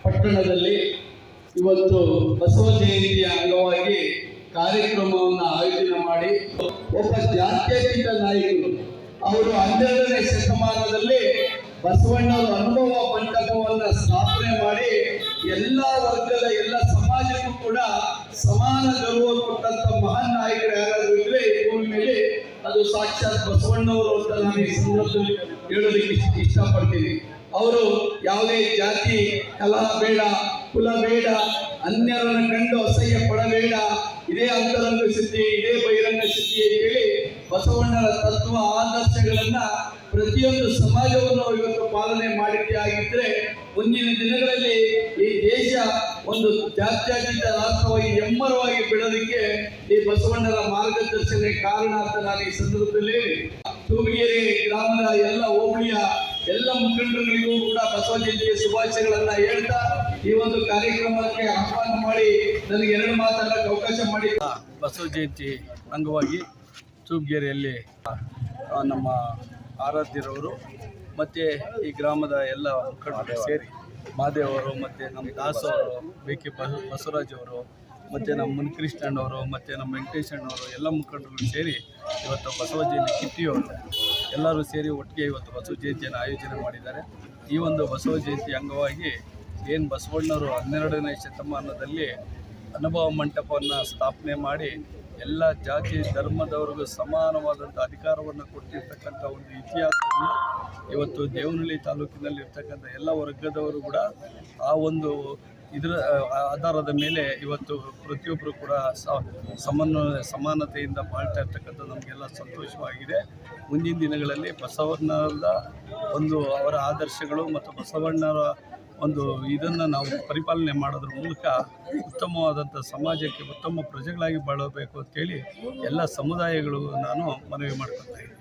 ಪಟ್ಟಣದಲ್ಲಿ ಇವತ್ತು ಬಸವ ಜಯಂತಿಯ ಅಂಗವಾಗಿ ಕಾರ್ಯಕ್ರಮವನ್ನು ಆಯೋಜನೆ ಮಾಡಿ ಒಬ್ಬ ಜಾತ್ಯತೀತ ನಾಯಕರು ಅವರು 12ನೇ ಶತಮಾನದಲ್ಲಿ ಬಸವಣ್ಣವರ ಅನುಭವ ಮಂಟಪವನ್ನು ಸ್ಥಾಪನೆ ಮಾಡಿ ಎಲ್ಲ ವರ್ಗದ ಎಲ್ಲ ಸಮಾಜಕ್ಕೂ ಕೂಡ ಸಮಾನ ಗೌರವ ಕೊಟ್ಟಂತ ಮಹಾನ್ ನಾಯಕರು ಯಾರಾದ್ರೂ ಇದ್ರೆ ಈ ಭೂಮಿ ಮೇಲೆ ಅದು ಸಾಕ್ಷಾತ್ ಬಸವಣ್ಣವರು ಅಂತ ನಾನು ಈ ಸಂದರ್ಭದಲ್ಲಿ ಹೇಳೋದಕ್ಕೆ ಇಷ್ಟಪಡ್ತೀನಿ. ಅವರು ಯಾವುದೇ ಜಾತಿ ಕಲಹ ಬೇಡ, ಕುಲ ಬೇಡ, ಅನ್ಯರನ್ನು ಕಂಡು ಅಸಹ್ಯ ಪಡಬೇಡ, ಇದೇ ಅಂತರಂಗ ಸಿದ್ಧಿ, ಇದೇ ಬಹಿರಂಗ ಸಿದ್ಧಿ ಅಂತೇಳಿ ಬಸವಣ್ಣರ ತತ್ವ ಆದರ್ಶಗಳನ್ನ ಪ್ರತಿಯೊಂದು ಸಮಾಜವನ್ನು ಇವತ್ತು ಪಾಲನೆ ಮಾಡಿದ್ದೇ ಆಗಿದ್ರೆ ಮುಂದಿನ ದಿನಗಳಲ್ಲಿ ಈ ದೇಶ ಒಂದು ಜಾತ್ಯತೀತ ರಾಷ್ಟ್ರವಾಗಿ ಎಮ್ಮರವಾಗಿ ಬೆಳೆದಕ್ಕೆ ಈ ಬಸವಣ್ಣರ ಮಾರ್ಗದರ್ಶನ ಕಾರಣ ಅಂತ ನಾನು ಈ ಸಂದರ್ಭದಲ್ಲಿ ತೂಬಿಗೆರೆ ಗ್ರಾಮದ ಎಲ್ಲ ಹೋಬಳಿಯ ಎಲ್ಲ ಮುಖಂಡರುಗಳಿಗೂ ಕೂಡ ಬಸವ ಜಯಂತಿಯ ಶುಭಾಶಯಗಳನ್ನ ಹೇಳ್ತಾ ಈ ಒಂದು ಕಾರ್ಯಕ್ರಮಕ್ಕೆ ಆಹ್ವಾನ ಮಾಡಿ ನನಗೆ 2 ಮಾತಾಡಕ್ಕೆ ಅವಕಾಶ ಮಾಡಿ. ಬಸವ ಜಯಂತಿ ಅಂಗವಾಗಿ ತೂಬಿಗೆರೆಯಲ್ಲಿ ನಮ್ಮ ಆರಾಧ್ಯರವರು ಮತ್ತು ಈ ಗ್ರಾಮದ ಎಲ್ಲ ಮುಖಂಡರು ಸೇರಿ ಮಾದೇವರು ಮತ್ತು ನಮ್ಮ ದಾಸವರು, ಬೇಕೆ ಬಸವರಾಜ್ ಅವರು, ಮತ್ತು ನಮ್ಮ ಮುನಿಕೃಷ್ಣಣ್ಣವರು ಮತ್ತು ನಮ್ಮ ವೆಂಕಟೇಶಣ್ಣವರು ಎಲ್ಲ ಮುಖಂಡರು ಸೇರಿ ಇವತ್ತು ಬಸವ ಜಯಂತಿ ಕಿಟ್ಟಿಯವರು ಎಲ್ಲರೂ ಸೇರಿ ಒಟ್ಟಿಗೆ ಇವತ್ತು ಬಸವ ಜಯಂತಿಯನ್ನು ಆಯೋಜನೆ ಮಾಡಿದ್ದಾರೆ. ಈ ಒಂದು ಬಸವ ಜಯಂತಿ ಅಂಗವಾಗಿ ಏನು ಬಸವಣ್ಣವರು 12ನೇ ಶತಮಾನದಲ್ಲಿ ಅನುಭವ ಮಂಟಪವನ್ನು ಸ್ಥಾಪನೆ ಮಾಡಿ ಎಲ್ಲ ಜಾತಿ ಧರ್ಮದವ್ರಿಗೂ ಸಮಾನವಾದಂಥ ಅಧಿಕಾರವನ್ನು ಕೊಟ್ಟಿರ್ತಕ್ಕಂಥ ಒಂದು ಇತಿಹಾಸವನ್ನು ಇವತ್ತು ದೇವನಹಳ್ಳಿ ತಾಲೂಕಿನಲ್ಲಿರ್ತಕ್ಕಂಥ ಎಲ್ಲ ವರ್ಗದವರು ಕೂಡ ಆ ಒಂದು ಇದರ ಆಧಾರದ ಮೇಲೆ ಇವತ್ತು ಪ್ರತಿಯೊಬ್ಬರು ಕೂಡ ಸಮಾನತೆಯಿಂದ ಬಾಳ್ತಾ ಇರ್ತಕ್ಕಂಥದ್ದು ನಮಗೆಲ್ಲ ಸಂತೋಷವಾಗಿದೆ. ಮುಂದಿನ ದಿನಗಳಲ್ಲಿ ಬಸವಣ್ಣರ ಒಂದು ಅವರ ಆದರ್ಶಗಳು ಮತ್ತು ಬಸವಣ್ಣರ ಒಂದು ಇದನ್ನು ನಾವು ಪರಿಪಾಲನೆ ಮಾಡೋದ್ರ ಮೂಲಕ ಉತ್ತಮವಾದಂಥ ಸಮಾಜಕ್ಕೆ ಉತ್ತಮ ಪ್ರಜೆಗಳಾಗಿ ಬಾಳಬೇಕು ಅಂತೇಳಿ ಎಲ್ಲ ಸಮುದಾಯಗಳು ನಾನು ಮನವಿ ಮಾಡ್ಕೊತಾ ಇದ್ದೀನಿ.